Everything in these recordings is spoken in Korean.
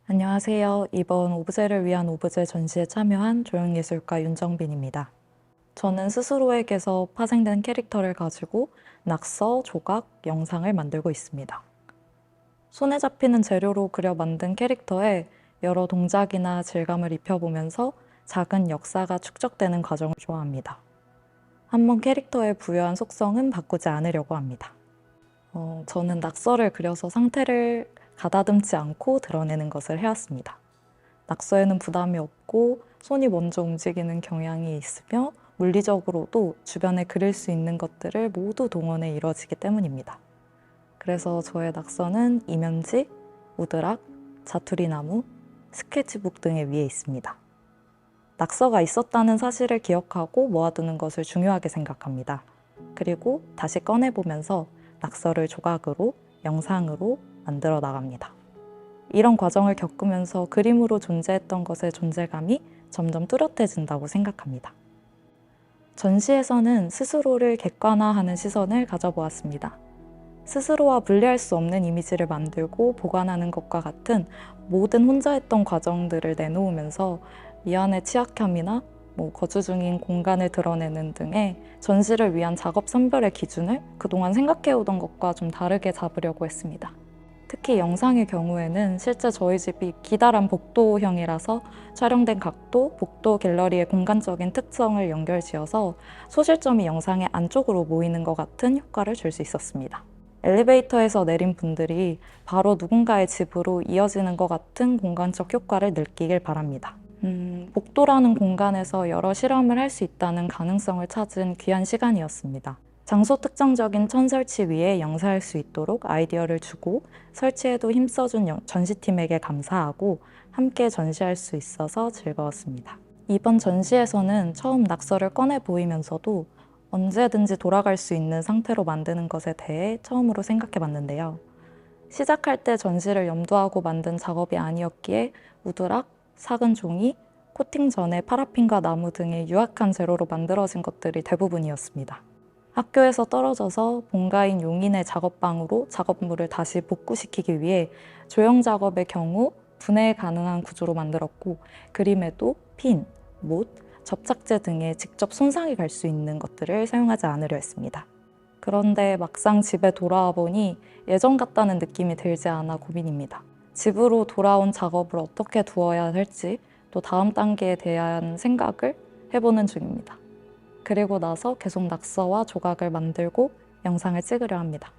안녕하세요. 이번 오브제를 위한 오브제 전시에 참여한 조형예술가 윤정빈입니다. 저는 스스로에게서 파생된 캐릭터를 가지고 낙서, 조각, 영상을 만들고 있습니다. 손에 잡히는 재료로 그려 만든 캐릭터에 여러 동작이나 질감을 입혀보면서 작은 역사가 축적되는 과정을 좋아합니다. 한번 캐릭터에 부여한 속성은 바꾸지 않으려고 합니다. 저는 낙서를 그려서 상태를 가다듬지 않고 드러내는 것을 해왔습니다. 낙서에는 부담이 없고 손이 먼저 움직이는 경향이 있으며 물리적으로도 주변에 그릴 수 있는 것들을 모두 동원해 이루어지기 때문입니다. 그래서 저의 낙서는 이면지, 우드락, 자투리나무, 스케치북 등의 위에 있습니다. 낙서가 있었다는 사실을 기억하고 모아두는 것을 중요하게 생각합니다. 그리고 다시 꺼내보면서 낙서를 조각으로, 영상으로 만들어 나갑니다. 이런 과정을 겪으면서 그림으로 존재했던 것의 존재감이 점점 뚜렷해진다고 생각합니다. 전시에서는 스스로를 객관화하는 시선을 가져보았습니다. 스스로와 분리할 수 없는 이미지를 만들고 보관하는 것과 같은 모든 혼자 했던 과정들을 내놓으면서 이 안의 취약함이나 거주 중인 공간을 드러내는 등의 전시를 위한 작업 선별의 기준을 그동안 생각해오던 것과 좀 다르게 잡으려고 했습니다. 특히 영상의 경우에는 실제 저희 집이 기다란 복도형이라서 촬영된 각도, 복도 갤러리의 공간적인 특성을 연결지어서 소실점이 영상의 안쪽으로 모이는 것 같은 효과를 줄 수 있었습니다. 엘리베이터에서 내린 분들이 바로 누군가의 집으로 이어지는 것 같은 공간적 효과를 느끼길 바랍니다. 복도라는 공간에서 여러 실험을 할 수 있다는 가능성을 찾은 귀한 시간이었습니다. 장소 특정적인 천 설치 위에 영사할 수 있도록 아이디어를 주고 설치에도 힘써준 전시팀에게 감사하고 함께 전시할 수 있어서 즐거웠습니다. 이번 전시에서는 처음 낙서를 꺼내 보이면서도 언제든지 돌아갈 수 있는 상태로 만드는 것에 대해 처음으로 생각해 봤는데요. 시작할 때 전시를 염두하고 만든 작업이 아니었기에 우드락, 삭은 종이, 코팅 전에 파라핀과 나무 등의 유약한 재료로 만들어진 것들이 대부분이었습니다. 학교에서 떨어져서 본가인 용인의 작업방으로 작업물을 다시 복구시키기 위해 조형 작업의 경우 분해 가능한 구조로 만들었고 그림에도 핀, 못, 접착제 등의 직접 손상이 갈 수 있는 것들을 사용하지 않으려 했습니다. 그런데 막상 집에 돌아와 보니 예전 같다는 느낌이 들지 않아 고민입니다. 집으로 돌아온 작업을 어떻게 두어야 할지 또 다음 단계에 대한 생각을 해보는 중입니다. 그리고 나서 계속 낙서와 조각을 만들고 영상을 찍으려 합니다.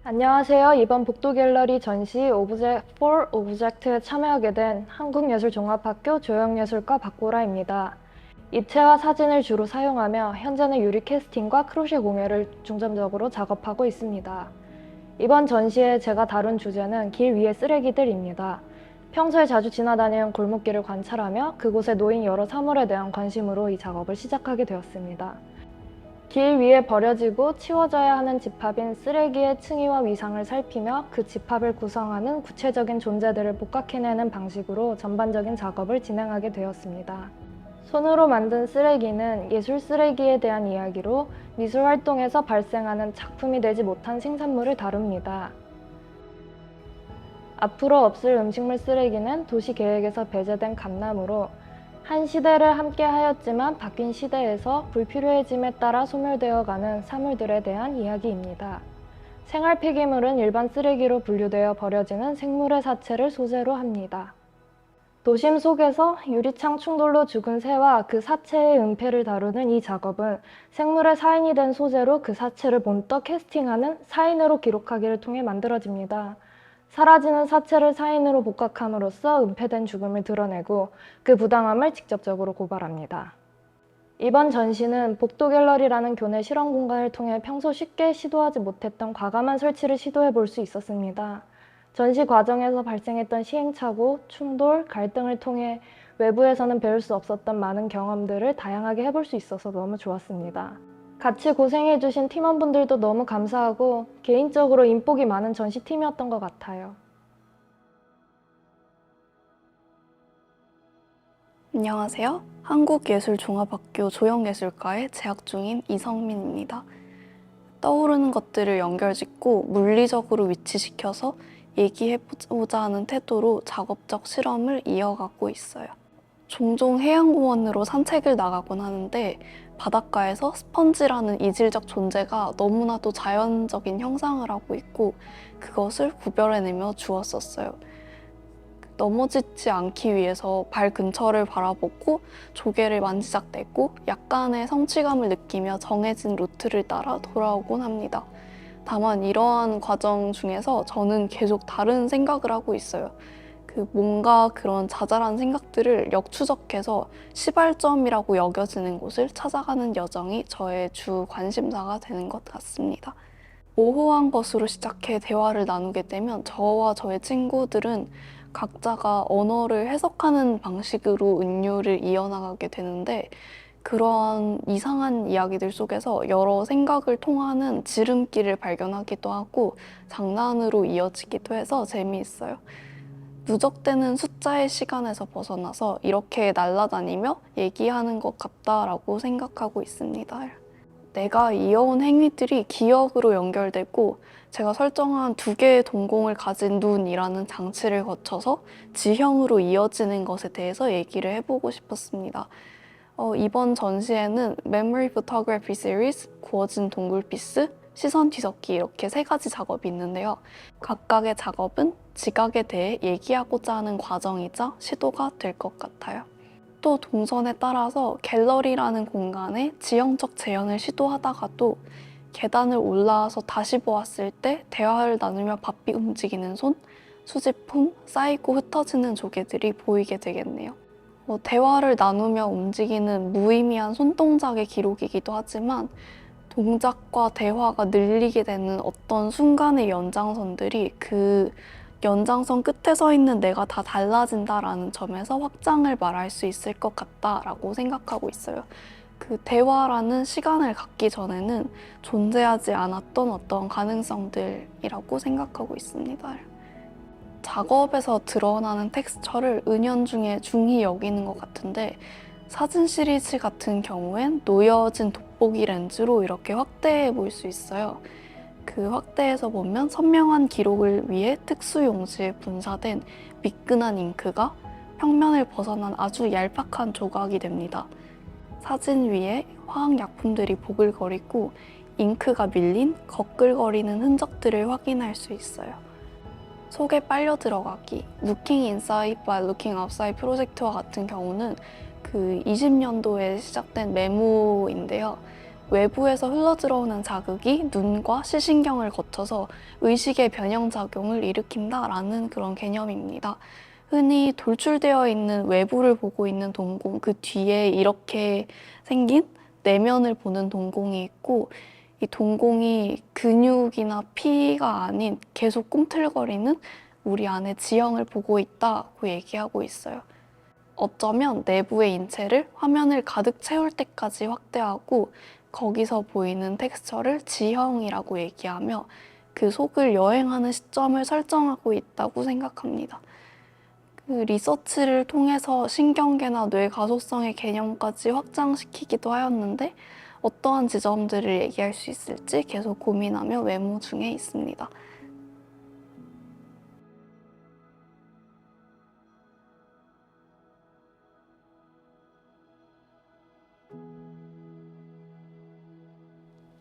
안녕하세요. 이번 복도갤러리 전시 오브젝트 for 오브젝트에 참여하게 된 한국예술종합학교 조형예술과 박보라입니다. 입체와 사진을 주로 사용하며 현재는 유리 캐스팅과 크로셰 공예를 중점적으로 작업하고 있습니다. 이번 전시에 제가 다룬 주제는 길 위의 쓰레기들입니다. 평소에 자주 지나다니는 골목길을 관찰하며 그곳에 놓인 여러 사물에 대한 관심으로 이 작업을 시작하게 되었습니다. 길 위에 버려지고 치워져야 하는 집합인 쓰레기의 층위와 위상을 살피며 그 집합을 구성하는 구체적인 존재들을 복각해내는 방식으로 전반적인 작업을 진행하게 되었습니다. 손으로 만든 쓰레기는 예술 쓰레기에 대한 이야기로 미술 활동에서 발생하는 작품이 되지 못한 생산물을 다룹니다. 앞으로 없을 음식물 쓰레기는 도시계획에서 배제된 감람으로 한 시대를 함께 하였지만 바뀐 시대에서 불필요해짐에 따라 소멸되어가는 사물들에 대한 이야기입니다. 생활 폐기물은 일반 쓰레기로 분류되어 버려지는 생물의 사체를 소재로 합니다. 도심 속에서 유리창 충돌로 죽은 새와 그 사체의 은폐를 다루는 이 작업은 생물의 사인이 된 소재로 그 사체를 본떠 캐스팅하는 사인으로 기록하기를 통해 만들어집니다. 사라지는 사체를 사인으로 복각함으로써 은폐된 죽음을 드러내고 그 부당함을 직접적으로 고발합니다. 이번 전시는 복도갤러리라는 교내 실험 공간을 통해 평소 쉽게 시도하지 못했던 과감한 설치를 시도해 볼 수 있었습니다. 전시 과정에서 발생했던 시행착오, 충돌, 갈등을 통해 외부에서는 배울 수 없었던 많은 경험들을 다양하게 해볼 수 있어서 너무 좋았습니다. 같이 고생해주신 팀원분들도 너무 감사하고 개인적으로 인복이 많은 전시팀이었던 것 같아요. 안녕하세요. 한국예술종합학교 조형예술과에 재학 중인 이성민입니다. 떠오르는 것들을 연결짓고 물리적으로 위치시켜서 얘기해보자 하는 태도로 작업적 실험을 이어가고 있어요. 종종 해양공원으로 산책을 나가곤 하는데 바닷가에서 스펀지라는 이질적 존재가 너무나도 자연적인 형상을 하고 있고 그것을 구별해내며 주웠었어요. 넘어지지 않기 위해서 발 근처를 바라보고 조개를 만지작대고 약간의 성취감을 느끼며 정해진 루트를 따라 돌아오곤 합니다. 다만 이러한 과정 중에서 저는 계속 다른 생각을 하고 있어요. 뭔가 그런 자잘한 생각들을 역추적해서 시발점이라고 여겨지는 곳을 찾아가는 여정이 저의 주 관심사가 되는 것 같습니다. 모호한 것으로 시작해 대화를 나누게 되면 저와 저의 친구들은 각자가 언어를 해석하는 방식으로 은유를 이어나가게 되는데 그러한 이상한 이야기들 속에서 여러 생각을 통하는 지름길을 발견하기도 하고 장난으로 이어지기도 해서 재미있어요. 누적되는 숫자의 시간에서 벗어나서 이렇게 날아다니며 얘기하는 것 같다라고 생각하고 있습니다. 내가 이어온 행위들이 기억으로 연결되고 제가 설정한 2개의 동공을 가진 눈이라는 장치를 거쳐서 지형으로 이어지는 것에 대해서 얘기를 해보고 싶었습니다. 이번 전시에는 Memory Photography Series, 구워진 동굴피스, 시선 뒤섞기 이렇게 3가지 작업이 있는데요. 각각의 작업은 지각에 대해 얘기하고자 하는 과정이자 시도가 될 것 같아요. 또 동선에 따라서 갤러리라는 공간에 지형적 재현을 시도하다가도 계단을 올라와서 다시 보았을 때 대화를 나누며 바삐 움직이는 손, 수집품, 쌓이고 흩어지는 조개들이 보이게 되겠네요. 대화를 나누며 움직이는 무의미한 손동작의 기록이기도 하지만 동작과 대화가 늘리게 되는 어떤 순간의 연장선들이 그 연장선 끝에 서 있는 내가 다 달라진다라는 점에서 확장을 말할 수 있을 것 같다라고 생각하고 있어요. 대화라는 시간을 갖기 전에는 존재하지 않았던 어떤 가능성들이라고 생각하고 있습니다. 작업에서 드러나는 텍스처를 은연중에 중히 여기는 것 같은데 사진 시리즈 같은 경우엔 놓여진 돋보기 렌즈로 이렇게 확대해 볼 수 있어요. 그 확대에서 보면 선명한 기록을 위해 특수 용지에 분사된 미끈한 잉크가 평면을 벗어난 아주 얄팍한 조각이 됩니다. 사진 위에 화학약품들이 보글거리고 잉크가 밀린 거끌거리는 흔적들을 확인할 수 있어요. 속에 빨려 들어가기, Looking Inside by Looking Outside 프로젝트와 같은 경우는 20년도에 시작된 메모인데요. 외부에서 흘러들어오는 자극이 눈과 시신경을 거쳐서 의식의 변형작용을 일으킨다라는 그런 개념입니다. 흔히 돌출되어 있는 외부를 보고 있는 동공, 그 뒤에 이렇게 생긴 내면을 보는 동공이 있고 이 동공이 근육이나 피가 아닌 계속 꿈틀거리는 우리 안의 지형을 보고 있다고 얘기하고 있어요. 어쩌면 내부의 인체를 화면을 가득 채울 때까지 확대하고 거기서 보이는 텍스처를 지형이라고 얘기하며 그 속을 여행하는 시점을 설정하고 있다고 생각합니다. 리서치를 통해서 신경계나 뇌 가소성의 개념까지 확장시키기도 하였는데 어떠한 지점들을 얘기할 수 있을지 계속 고민하며 메모 중에 있습니다.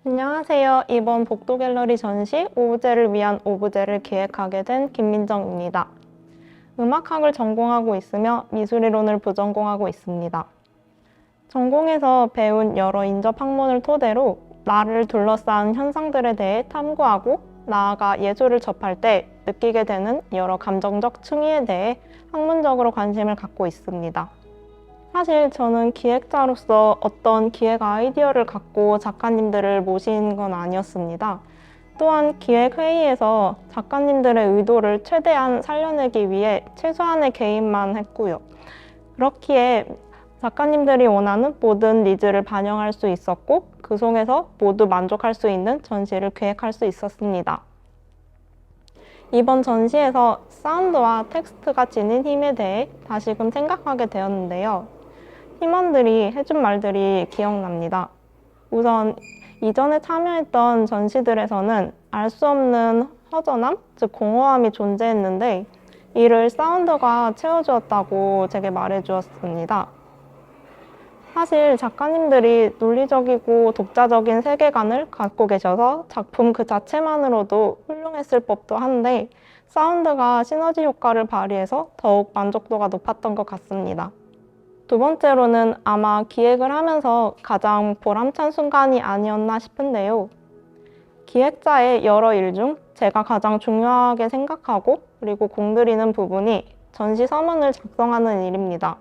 안녕하세요. 이번 복도갤러리 전시 오브제를 위한 오브제를 기획하게 된 김민정입니다. 음악학을 전공하고 있으며 미술이론을 부전공하고 있습니다. 전공에서 배운 여러 인접 학문을 토대로 나를 둘러싼 현상들에 대해 탐구하고 나아가 예술을 접할 때 느끼게 되는 여러 감정적 층위에 대해 학문적으로 관심을 갖고 있습니다. 사실 저는 기획자로서 어떤 기획 아이디어를 갖고 작가님들을 모신 건 아니었습니다. 또한 기획회의에서 작가님들의 의도를 최대한 살려내기 위해 최소한의 개입만 했고요. 그렇기에 작가님들이 원하는 모든 니즈를 반영할 수 있었고 그 속에서 모두 만족할 수 있는 전시를 기획할 수 있었습니다. 이번 전시에서 사운드와 텍스트가 지닌 힘에 대해 다시금 생각하게 되었는데요. 팀원들이 해준 말들이 기억납니다. 우선 이전에 참여했던 전시들에서는 알 수 없는 허전함, 즉 공허함이 존재했는데 이를 사운드가 채워주었다고 제게 말해주었습니다. 사실 작가님들이 논리적이고 독자적인 세계관을 갖고 계셔서 작품 그 자체만으로도 훌륭했을 법도 한데 사운드가 시너지 효과를 발휘해서 더욱 만족도가 높았던 것 같습니다. 두 번째로는 아마 기획을 하면서 가장 보람찬 순간이 아니었나 싶은데요. 기획자의 여러 일 중 제가 가장 중요하게 생각하고 그리고 공들이는 부분이 전시 서문을 작성하는 일입니다.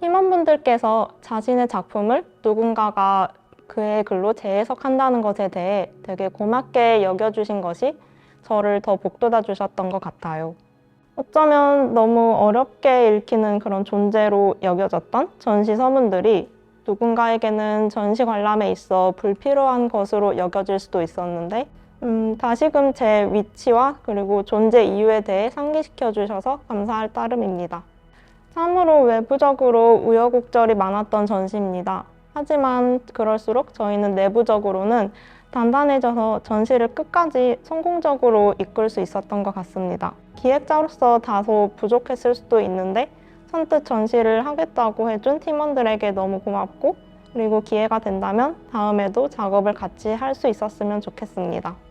팀원분들께서 자신의 작품을 누군가가 그의 글로 재해석한다는 것에 대해 되게 고맙게 여겨주신 것이 저를 더 복돋아 주셨던 것 같아요. 어쩌면 너무 어렵게 읽히는 그런 존재로 여겨졌던 전시 서문들이 누군가에게는 전시 관람에 있어 불필요한 것으로 여겨질 수도 있었는데 다시금 제 위치와 그리고 존재 이유에 대해 상기시켜 주셔서 감사할 따름입니다. 참으로 외부적으로 우여곡절이 많았던 전시입니다. 하지만 그럴수록 저희는 내부적으로는 단단해져서 전시를 끝까지 성공적으로 이끌 수 있었던 것 같습니다. 기획자로서 다소 부족했을 수도 있는데 선뜻 전시를 하겠다고 해준 팀원들에게 너무 고맙고 그리고 기회가 된다면 다음에도 작업을 같이 할 수 있었으면 좋겠습니다.